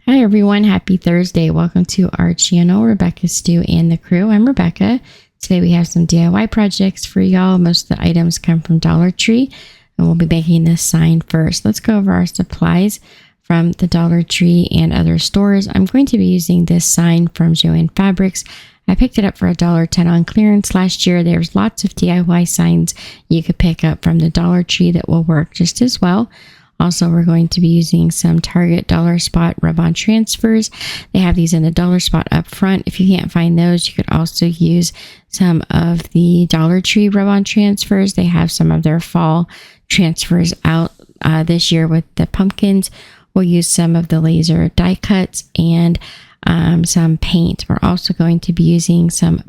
Hi everyone, happy Thursday. Welcome to our channel, Rebecca, Stu, and the crew. I'm Rebecca. Today we have some DIY projects for y'all. Most of the items come from Dollar Tree, and we'll be making this sign first. Let's go over our supplies from the Dollar Tree and other stores. I'm going to be using this sign from Joann Fabrics. I picked it up for $1.10 on clearance last year. There's lots of DIY signs you could pick up from the Dollar Tree that will work just as well. Also, we're going to be using some Target Dollar Spot rub-on transfers. They have these in the Dollar Spot up front. If you can't find those, you could also use some of the Dollar Tree rub-on transfers. They have some of their fall transfers out this year with the pumpkins. We'll use some of the laser die cuts and some paint. We're also going to be using some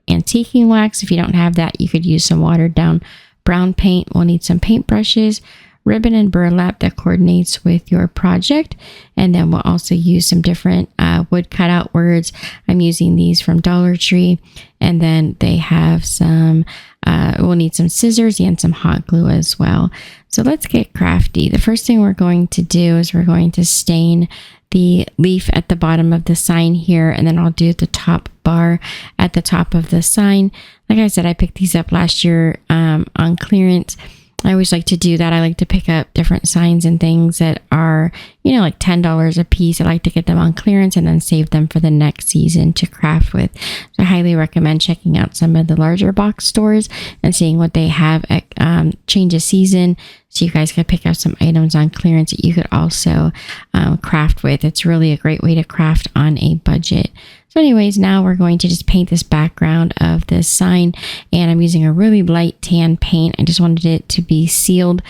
antiquing wax. If you don't have that, you could use some watered down brown paint. We'll need some paintbrushes, ribbon and burlap that coordinates with your project, and then we'll also use some different wood cutout words. I'm using these from Dollar Tree, and then they have some we'll need some scissors and some hot glue as well. So let's get crafty. The first thing we're going to do is we're going to stain the leaf at the bottom of the sign here, and then I'll do the top bar at the top of the sign. Like I said, I picked these up last year on clearance. I always like to do that. I like to pick up different signs and things that are, like $10 a piece. I like to get them on clearance and then save them for the next season to craft with. So I highly recommend checking out some of the larger box stores and seeing what they have at change of season, so you guys can pick up some items on clearance that you could also craft with. It's really a great way to craft on a budget. So anyways, now we're going to just paint this background of this sign, and I'm using a really light tan paint. I just wanted it to be sealed,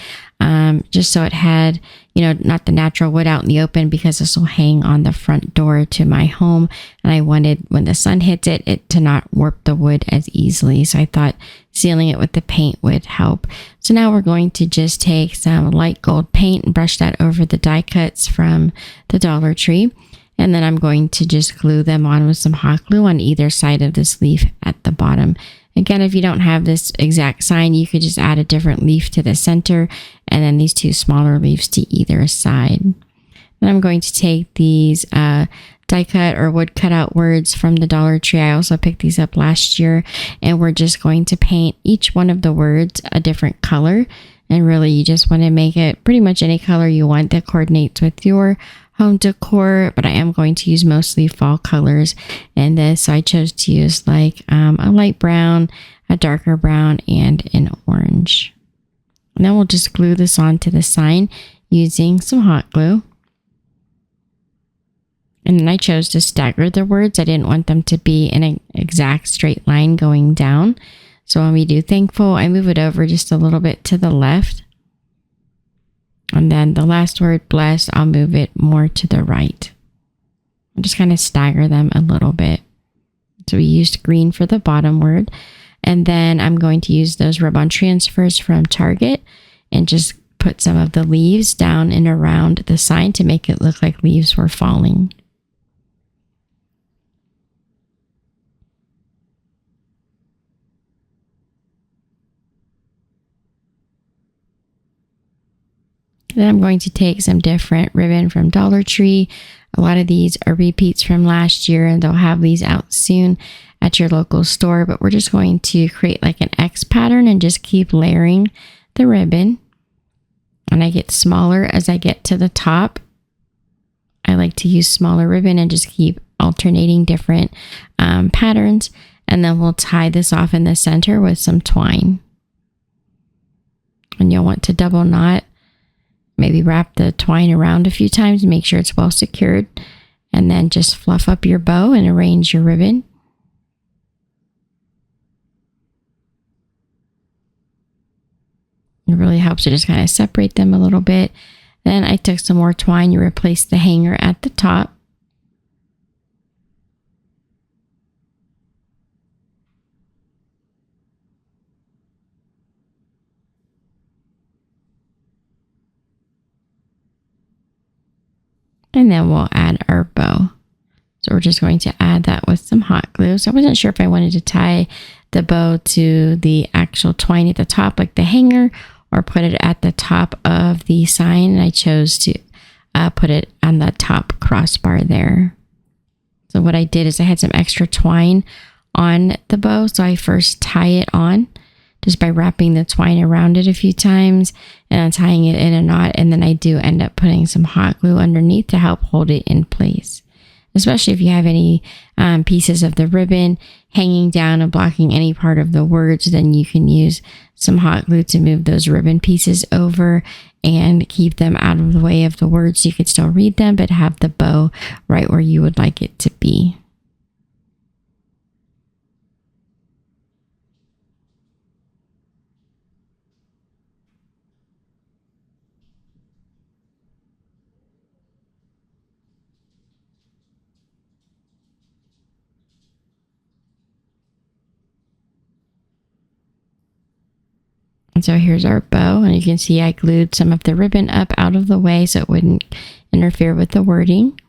just so it had, not the natural wood out in the open, because this will hang on the front door to my home. And I wanted, when the sun hits it to not warp the wood as easily. So I thought sealing it with the paint would help. So now we're going to just take some light gold paint and brush that over the die cuts from the Dollar Tree. And then I'm going to just glue them on with some hot glue on either side of this leaf at the bottom. Again, if you don't have this exact sign, you could just add a different leaf to the center and then these two smaller leaves to either side. Then I'm going to take these die cut or wood cutout words from the Dollar Tree. I also picked these up last year, and we're just going to paint each one of the words a different color. And really, you just want to make it pretty much any color you want that coordinates with your home decor, but I am going to use mostly fall colors in this. So I chose to use like a light brown, a darker brown, and an orange. And then we'll just glue this onto the sign using some hot glue. And then I chose to stagger the words. I didn't want them to be in an exact straight line going down. So when we do thankful, I move it over just a little bit to the left. And then the last word, blessed, I'll move it more to the right. I'll just kind of stagger them a little bit. So we used green for the bottom word. And then I'm going to use those rub-on transfers from Target and just put some of the leaves down and around the sign to make it look like leaves were falling. Then I'm going to take some different ribbon from Dollar Tree. A lot of these are repeats from last year, and they'll have these out soon at your local store. But we're just going to create like an X pattern and just keep layering the ribbon. And I get smaller as I get to the top. I like to use smaller ribbon and just keep alternating different patterns. And then we'll tie this off in the center with some twine. And you'll want to double knot. Maybe wrap the twine around a few times and make sure it's well secured. And then just fluff up your bow and arrange your ribbon. It really helps to just kind of separate them a little bit. Then I took some more twine to replace the hanger at the top. And then we'll add our bow. So we're just going to add that with some hot glue. So I wasn't sure if I wanted to tie the bow to the actual twine at the top like the hanger, or put it at the top of the sign. And I chose to put it on the top crossbar there. So what I did is I had some extra twine on the bow. So I first tie it on just by wrapping the twine around it a few times and then tying it in a knot. And then I do end up putting some hot glue underneath to help hold it in place. Especially if you have any pieces of the ribbon hanging down and blocking any part of the words, then you can use some hot glue to move those ribbon pieces over and keep them out of the way of the words. You could still read them, but have the bow right where you would like it to be. And so here's our bow, and you can see I glued some of the ribbon up out of the way so it wouldn't interfere with the wording.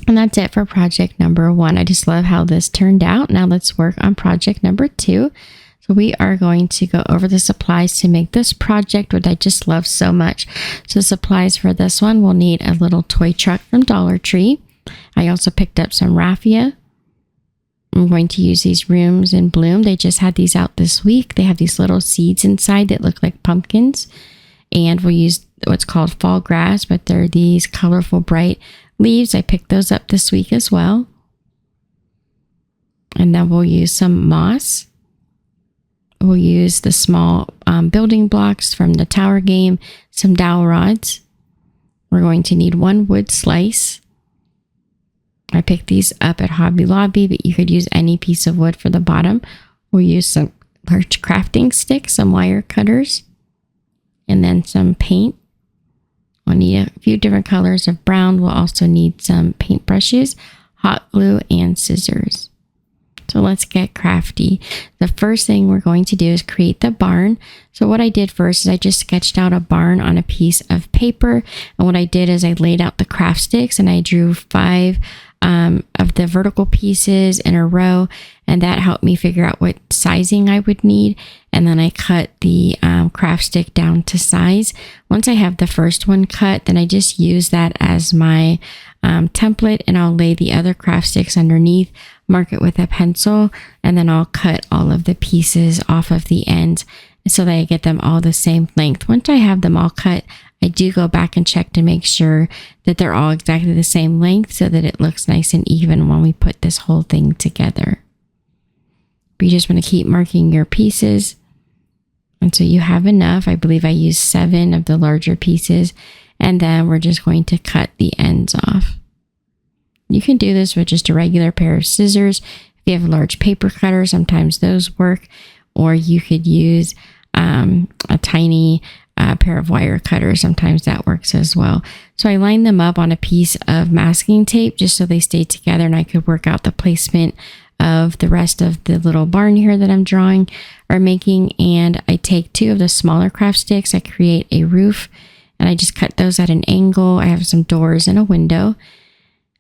And that's it for project number 1. I just love how this turned out. Now let's work on project number 2. So we are going to go over the supplies to make this project, which I just love so much. So supplies for this one, we'll need a little toy truck from Dollar Tree. I also picked up some raffia. I'm going to use these rooms in bloom. They just had these out this week. They have these little seeds inside that look like pumpkins. And we'll use what's called fall grass, but they're these colorful, bright leaves. I picked those up this week as well. And then we'll use some moss. We'll use the small building blocks from the tower game, some dowel rods. We're going to need 1 wood slice. I picked these up at Hobby Lobby, but you could use any piece of wood for the bottom. We'll use some large crafting sticks, some wire cutters, and then some paint. We'll need a few different colors of brown. We'll also need some paint brushes, hot glue, and scissors. So let's get crafty. The first thing we're going to do is create the barn. So what I did first is I just sketched out a barn on a piece of paper. And what I did is I laid out the craft sticks and I drew 5 of the vertical pieces in a row, and that helped me figure out what sizing I would need. And then I cut the craft stick down to size. Once I have the first one cut, then I just use that as my template, and I'll lay the other craft sticks underneath, mark it with a pencil, and then I'll cut all of the pieces off of the ends so that I get them all the same length. Once I have them all cut, I do go back and check to make sure that they're all exactly the same length so that it looks nice and even when we put this whole thing together. But you just want to keep marking your pieces until you have enough. I believe I used 7 of the larger pieces, and then we're just going to cut the ends off. You can do this with just a regular pair of scissors. If you have a large paper cutter, sometimes those work, or you could use a tiny pair of wire cutters. Sometimes that works as well. So I lined them up on a piece of masking tape just so they stay together, and I could work out the placement of the rest of the little barn here that I'm drawing or making. And I take 2 of the smaller craft sticks. I create a roof, and I just cut those at an angle. I have some doors and a window.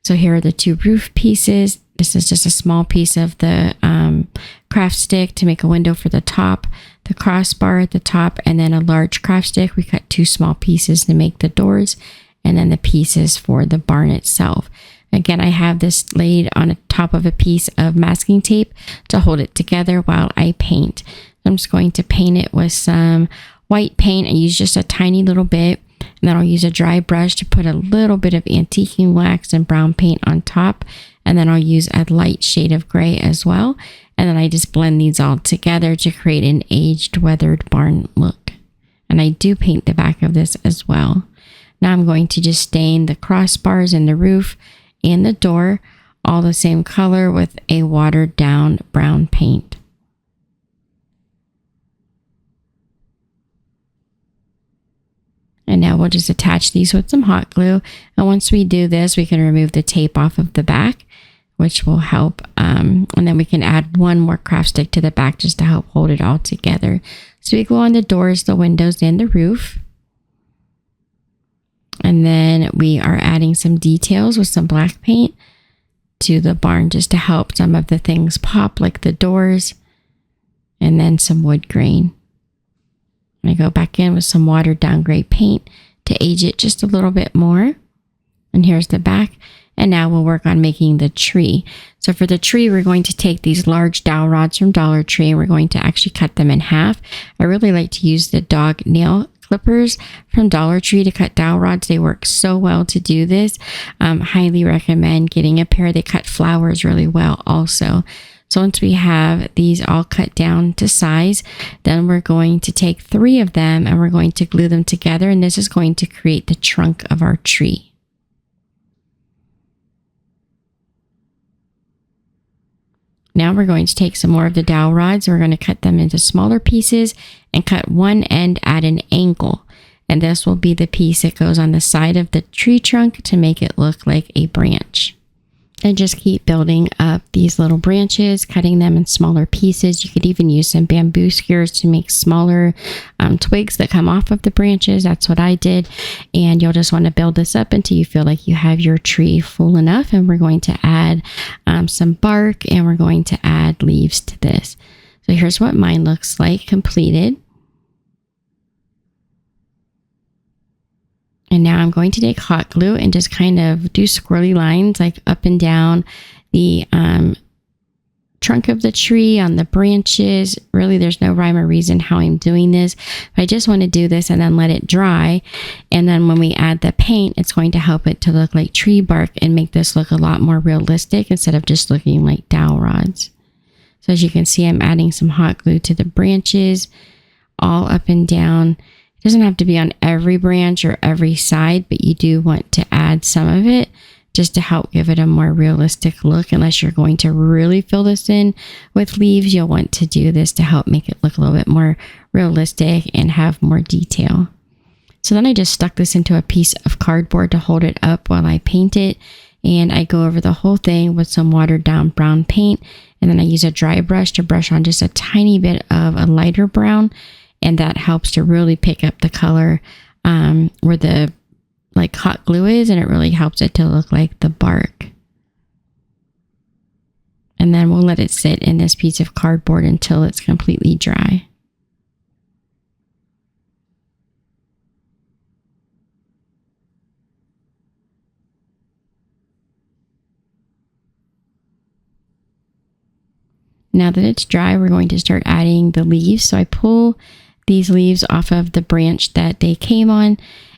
So here are the 2 roof pieces. This is just a small piece of the craft stick to make a window for the top, the crossbar at the top, and then a large craft stick. We cut 2 small pieces to make the doors, and then the pieces for the barn itself. Again, I have this laid on the top of a piece of masking tape to hold it together while I paint. I'm just going to paint it with some white paint. I use just a tiny little bit, and then I'll use a dry brush to put a little bit of antiquing wax and brown paint on top. And then I'll use a light shade of gray as well. And then I just blend these all together to create an aged, weathered barn look. And I do paint the back of this as well. Now I'm going to just stain the crossbars and the roof and the door all the same color with a watered down brown paint. And now we'll just attach these with some hot glue. And once we do this, we can remove the tape off of the back, which will help. And then we can add 1 more craft stick to the back just to help hold it all together. So we glue on the doors, the windows, and the roof. And then we are adding some details with some black paint to the barn just to help some of the things pop, like the doors, and then some wood grain. I go back in with some watered down gray paint to age it just a little bit more. And here's the back. And now we'll work on making the tree. So for the tree, we're going to take these large dowel rods from Dollar Tree and we're going to actually cut them in half. I really like to use the dog nail clippers from Dollar Tree to cut dowel rods. They work so well to do this. Highly recommend getting a pair. They cut flowers really well also. So once we have these all cut down to size, then we're going to take 3 of them and we're going to glue them together. And this is going to create the trunk of our tree. Now we're going to take some more of the dowel rods. We're going to cut them into smaller pieces and cut one end at an angle. And this will be the piece that goes on the side of the tree trunk to make it look like a branch. And just keep building up these little branches, cutting them in smaller pieces. You could even use some bamboo skewers to make smaller twigs that come off of the branches. That's what I did. And you'll just want to build this up until you feel like you have your tree full enough. And we're going to add some bark and we're going to add leaves to this. So here's what mine looks like completed. And now I'm going to take hot glue and just kind of do swirly lines like up and down the trunk of the tree, on the branches. Really, there's no rhyme or reason how I'm doing this. But I just want to do this and then let it dry. And then when we add the paint, it's going to help it to look like tree bark and make this look a lot more realistic instead of just looking like dowel rods. So as you can see, I'm adding some hot glue to the branches all up and down. Doesn't have to be on every branch or every side, but you do want to add some of it just to help give it a more realistic look. Unless you're going to really fill this in with leaves, you'll want to do this to help make it look a little bit more realistic and have more detail. So then I just stuck this into a piece of cardboard to hold it up while I paint it. And I go over the whole thing with some watered down brown paint. And then I use a dry brush to brush on just a tiny bit of a lighter brown. And that helps to really pick up the color where the hot glue is, and it really helps it to look like the bark. And then we'll let it sit in this piece of cardboard until it's completely dry. Now that it's dry, we're going to start adding the leaves. So I pull these leaves off of the branch that they came on,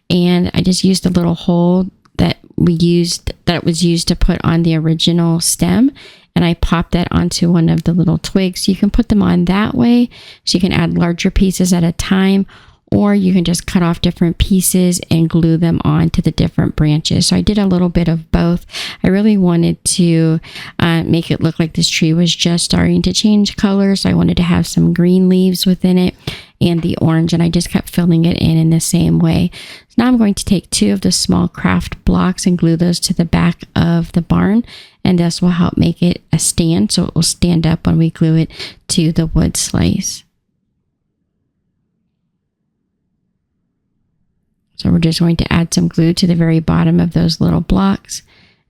and I just used a little hole that was used to put on the original stem, and I popped that onto one of the little twigs. You can put them on that way, so you can add larger pieces at a time, or you can just cut off different pieces and glue them on to the different branches. So I did a little bit of both. I really wanted to make it look like this tree was just starting to change color. So I wanted to have some green leaves within it and the orange, and I just kept filling it in the same way. So now I'm going to take 2 of the small craft blocks and glue those to the back of the barn, and this will help make it a stand, so it will stand up when we glue it to the wood slice. So we're just going to add some glue to the very bottom of those little blocks,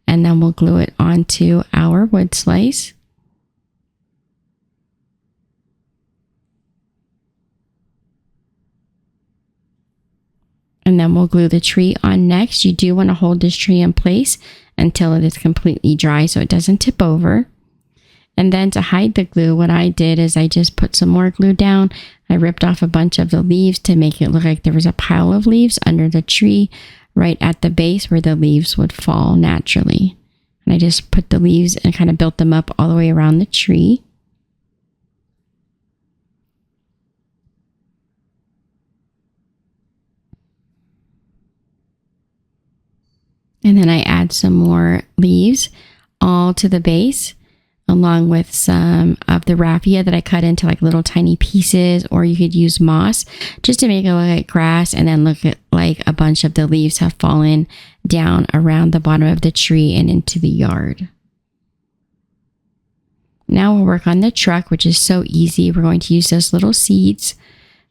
and then we'll glue it onto our wood slice. And then we'll glue the tree on next. You do want to hold this tree in place until it is completely dry so it doesn't tip over. And then to hide the glue, what I did is I just put some more glue down. I ripped off a bunch of the leaves to make it look like there was a pile of leaves under the tree right at the base where the leaves would fall naturally. And I just put the leaves and kind of built them up all the way around the tree. And then I add some more leaves all to the base, along with some of the raffia that I cut into little tiny pieces, or you could use moss just to make it look like grass and then look like a bunch of the leaves have fallen down around the bottom of the tree and into the yard. Now we'll work on the truck, which is so easy. We're going to use those little seeds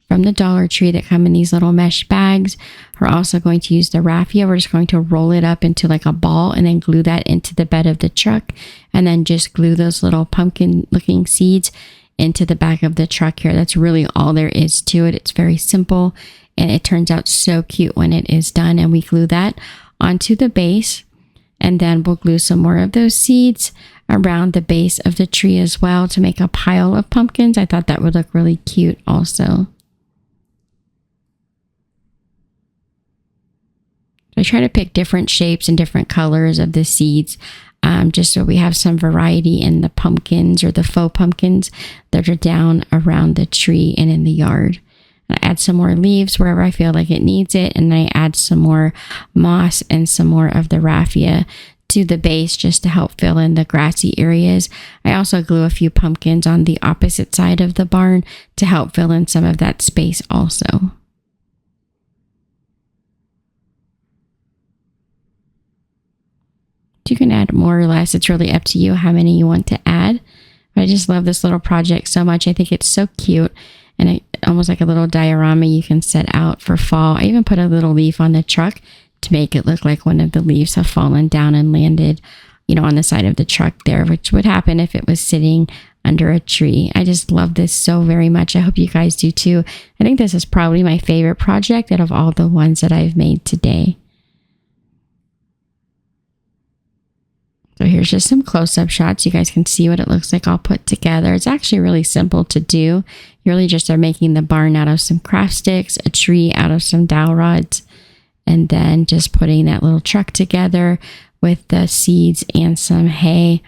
from the Dollar Tree that come in these little mesh bags. We're also going to use the raffia. We're just going to roll it up into a ball and then glue that into the bed of the truck, and then just glue those little pumpkin looking seeds into the back of the truck here. That's really all there is to it. It's very simple and it turns out so cute when it is done. And we glue that onto the base, and then we'll glue some more of those seeds around the base of the tree as well to make a pile of pumpkins. I thought that would look really cute also. I try to pick different shapes and different colors of the seeds, just so we have some variety in the pumpkins or the faux pumpkins that are down around the tree and in the yard. I add some more leaves wherever I feel like it needs it, and I add some more moss and some more of the raffia to the base just to help fill in the grassy areas. I also glue a few pumpkins on the opposite side of the barn to help fill in some of that space also. You can add more or less. It's really up to you how many you want to add. But I just love this little project so much. I think it's so cute, and almost like a little diorama you can set out for fall. I even put a little leaf on the truck to make it look like one of the leaves have fallen down and landed, on the side of the truck there, which would happen if it was sitting under a tree. I just love this so very much. I hope you guys do too. I think this is probably my favorite project out of all the ones that I've made today. So here's just some close-up shots. You guys can see what it looks like all put together. It's actually really simple to do. You really just are making the barn out of some craft sticks, a tree out of some dowel rods, and then just putting that little truck together with the seeds and some hay,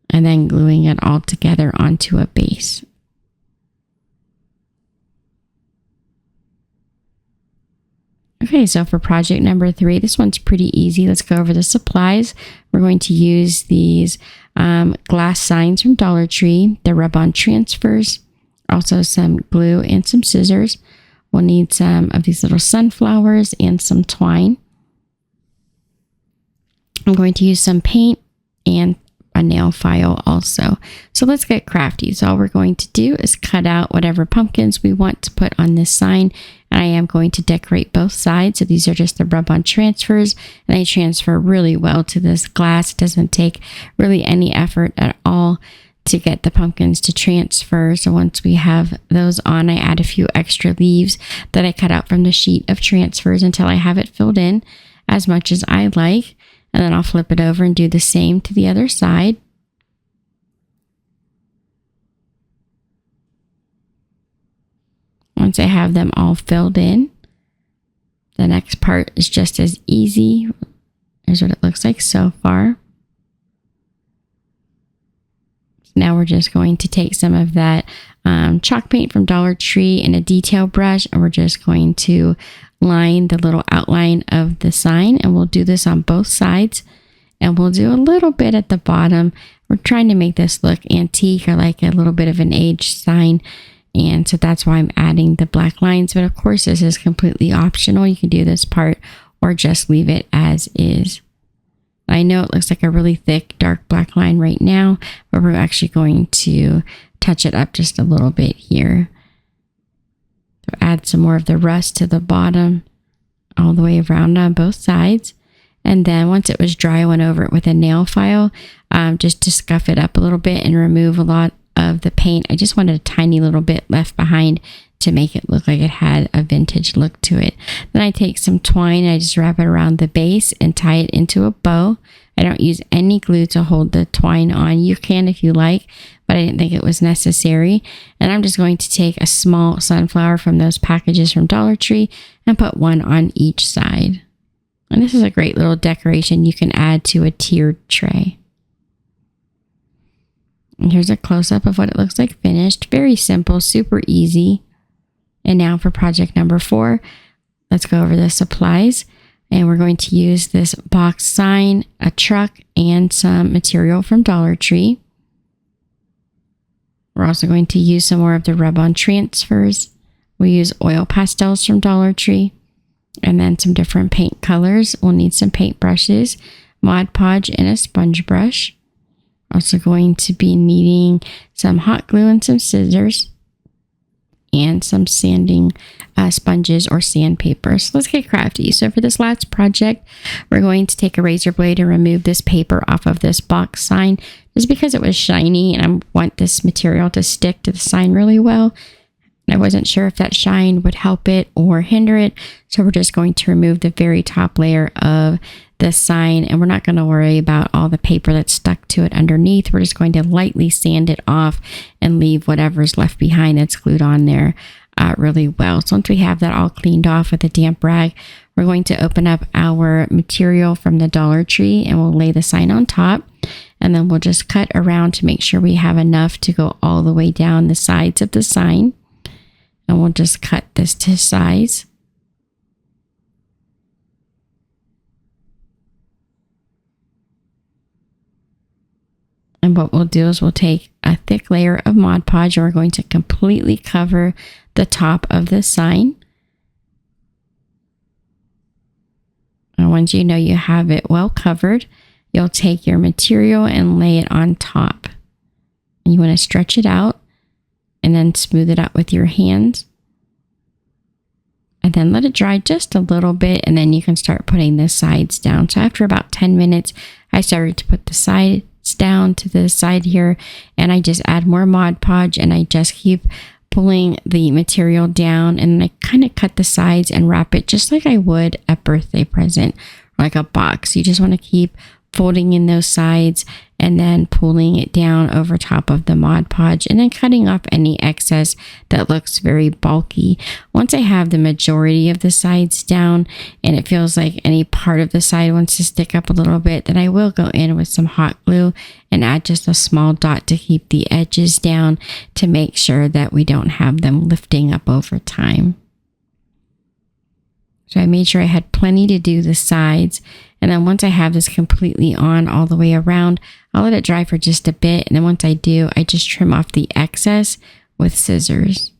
and then gluing it all together onto a base. Okay, so for project number 3, this one's pretty easy. Let's go over the supplies. We're going to use these glass signs from Dollar Tree, the rub-on transfers, also some glue and some scissors. We'll need some of these little sunflowers and some twine. I'm going to use some paint and a nail file also. So let's get crafty. So all we're going to do is cut out whatever pumpkins we want to put on this sign. And I am going to decorate both sides. So these are just the rub-on transfers, and they transfer really well to this glass. It doesn't take really any effort at all to get the pumpkins to transfer. So once we have those on, I add a few extra leaves that I cut out from the sheet of transfers until I have it filled in as much as I like. And then I'll flip it over and do the same to the other side. Once I have them all filled in, the next part is just as easy. Here's what it looks like so far. Now we're just going to take some of that chalk paint from Dollar Tree and a detail brush, and we're just going to line the little outline of the sign, and we'll do this on both sides, and we'll do a little bit at the bottom. We're trying to make this look antique or like a little bit of an aged sign, and so that's why I'm adding the black lines. But of course, this is completely optional. You can do this part or just leave it as is. I know it looks like a really thick dark black line right now, but we're actually going to touch it up just a little bit here. So add some more of the rust to the bottom all the way around on both sides. And then once it was dry, I went over it with a nail file just to scuff it up a little bit and remove a lot of the paint. I just wanted a tiny little bit left behind to make it look like it had a vintage look to it. Then I take some twine and I just wrap it around the base and tie it into a bow. I don't use any glue to hold the twine on. You can if you like, but I didn't think it was necessary. And I'm just going to take a small sunflower from those packages from Dollar Tree and put one on each side. And this is a great little decoration you can add to a tiered tray. And here's a close-up of what it looks like finished. Very simple, super easy. And now for project number 4, let's go over the supplies. And we're going to use this box sign, a truck, and some material from Dollar Tree. We're also going to use some more of the rub-on transfers. We use oil pastels from Dollar Tree, and then some different paint colors. We'll need some paint brushes, Mod Podge, and a sponge brush. Also going to be needing some hot glue and some scissors. and some sanding sponges or sandpaper. So let's get crafty. So for this last project, we're going to take a razor blade and remove this paper off of this box sign just because it was shiny and I want this material to stick to the sign really well. I wasn't sure if that shine would help it or hinder it. So we're just going to remove the very top layer of the sign, and we're not going to worry about all the paper that's stuck to it underneath. We're just going to lightly sand it off and leave whatever's left behind that's glued on there really well. So once we have that all cleaned off with a damp rag, we're going to open up our material from the Dollar Tree and we'll lay the sign on top. And then we'll just cut around to make sure we have enough to go all the way down the sides of the sign. And we'll just cut this to size. And what we'll do is we'll take a thick layer of Mod Podge and we're going to completely cover the top of the sign. And once you know you have it well covered, you'll take your material and lay it on top. And you want to stretch it out and then smooth it out with your hands. And then let it dry just a little bit, and then you can start putting the sides down. So after about 10 minutes, I started to put the sides down to the side here, and I just add more Mod Podge and I just keep pulling the material down, and I kind of cut the sides and wrap it just like I would a birthday present, like a box. You just want to keep folding in those sides and then pulling it down over top of the Mod Podge and then cutting off any excess that looks very bulky. Once I have the majority of the sides down and it feels like any part of the side wants to stick up a little bit, then I will go in with some hot glue and add just a small dot to keep the edges down to make sure that we don't have them lifting up over time. So I made sure I had plenty to do the sides. And then once I have this completely on all the way around, I'll let it dry for just a bit. And then once I do, I just trim off the excess with scissors.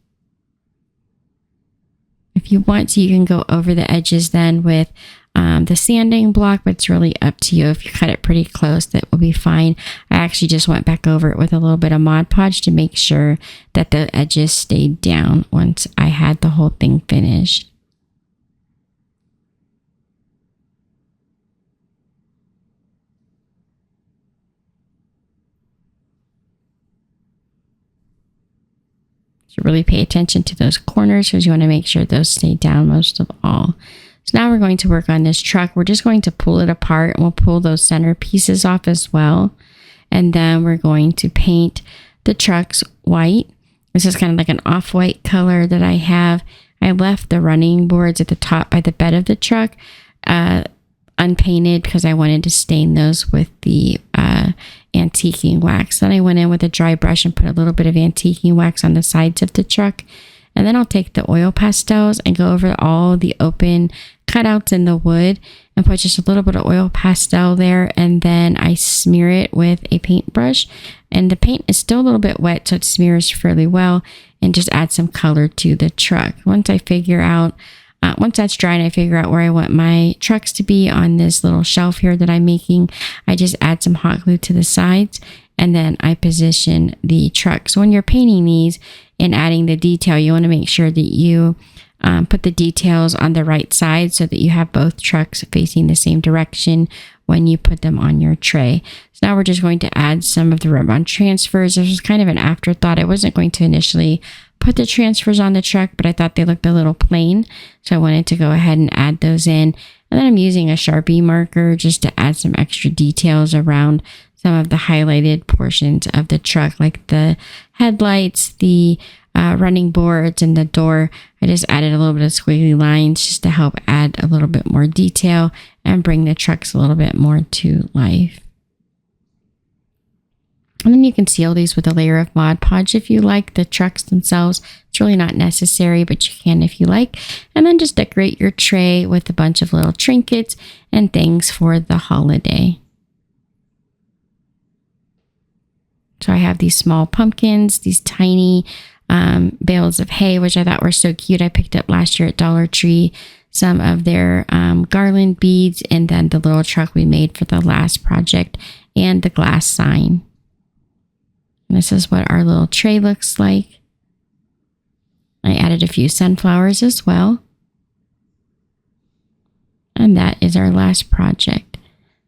If you want to, you can go over the edges then with the sanding block, but it's really up to you. If you cut it pretty close, that will be fine. I actually just went back over it with a little bit of Mod Podge to make sure that the edges stayed down once I had the whole thing finished. So really pay attention to those corners because you want to make sure those stay down most of all. So now we're going to work on this truck. We're just going to pull it apart and we'll pull those center pieces off as well. And then we're going to paint the trucks white. This is kind of like an off-white color that I have. I left the running boards at the top by the bed of the truck unpainted because I wanted to stain those with the antiquing wax. Then I went in with a dry brush and put a little bit of antiquing wax on the sides of the truck. And then I'll take the oil pastels and go over all the open cutouts in the wood and put just a little bit of oil pastel there. And then I smear it with a paintbrush. And the paint is still a little bit wet, so it smears fairly well, and just add some color to the truck. Once I figure out once that's dry and I figure out where I want my trucks to be on this little shelf here that I'm making, I just add some hot glue to the sides and then I position the truck. So when you're painting these and adding the detail, you want to make sure that you put the details on the right side so that you have both trucks facing the same direction when you put them on your tray. So now we're just going to add some of the rub-on transfers. This was kind of an afterthought. I wasn't going to initially put the transfers on the truck, but I thought they looked a little plain. So I wanted to go ahead and add those in. And then I'm using a Sharpie marker just to add some extra details around some of the highlighted portions of the truck, like the headlights, the running boards, and the door. I just added a little bit of squiggly lines just to help add a little bit more detail and bring the trucks a little bit more to life. And then you can seal these with a layer of Mod Podge if you like. The trucks themselves, it's really not necessary, but you can if you like. And then just decorate your tray with a bunch of little trinkets and things for the holiday. So I have these small pumpkins, these tiny bales of hay, which I thought were so cute. I picked up last year at Dollar Tree some of their garland beads, and then the little truck we made for the last project and the glass sign. And this is what our little tray looks like. I added a few sunflowers as well. And that is our last project.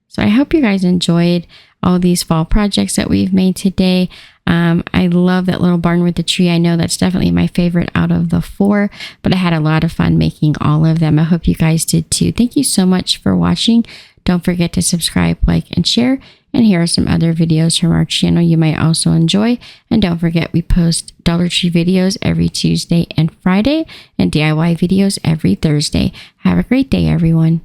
So I hope you guys enjoyed all these fall projects that we've made today. I love that little barn with the tree. I know that's definitely my favorite out of the 4, but I had a lot of fun making all of them. I hope you guys did too. Thank you so much for watching. Don't forget to subscribe, like, and share. And here are some other videos from our channel you might also enjoy. And don't forget, we post Dollar Tree videos every Tuesday and Friday, and DIY videos every Thursday. Have a great day, everyone.